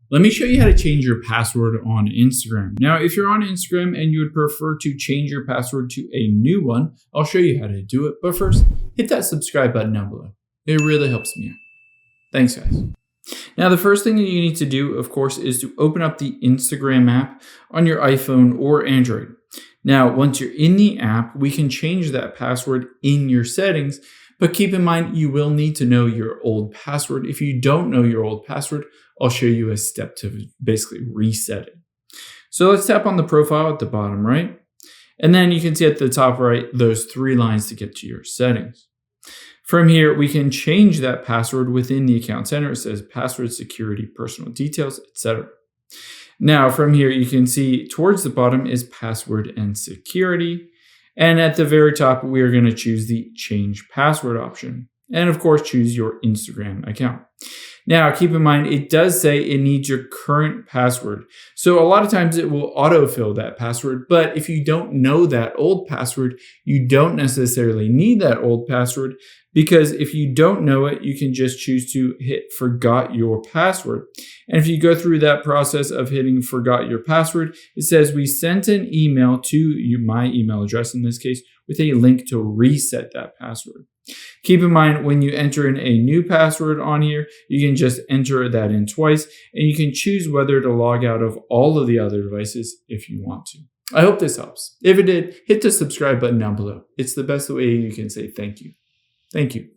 Let me show you how to change your password on Instagram. Now, if you're on Instagram and you would prefer to change your password to a new one, I'll show you how to do it. But first, hit that subscribe button down below. It really helps me out. Thanks, guys. Now, the first thing that you need to do, of course, is to open up the Instagram app on your iPhone or Android. Now, once you're in the app, we can change that password in your settings, but keep in mind you will need to know your old password. If you don't know your old password, I'll show you a step to basically reset it. So let's tap on the profile at the bottom right, and then you can see at the top right those 3 lines to get to your settings. From here, we can change that password within the account center. It says password, security, personal details, etc. Now, from here, you can see towards the bottom is password and security. And at the very top, we are going to choose the change password option. And of course, choose your Instagram account. Now, keep in mind, it does say it needs your current password. So a lot of times it will autofill that password. But if you don't know that old password, you don't necessarily need that old password, because if you don't know it, you can just choose to hit forgot your password. And if you go through that process of hitting forgot your password, it says we sent an email to you, my email address in this case, with a link to reset that password. Keep in mind, when you enter in a new password on here, you can just enter that in twice, and you can choose whether to log out of all of the other devices if you want to. I hope this helps. If it did, hit the subscribe button down below. It's the best way you can say thank you. Thank you.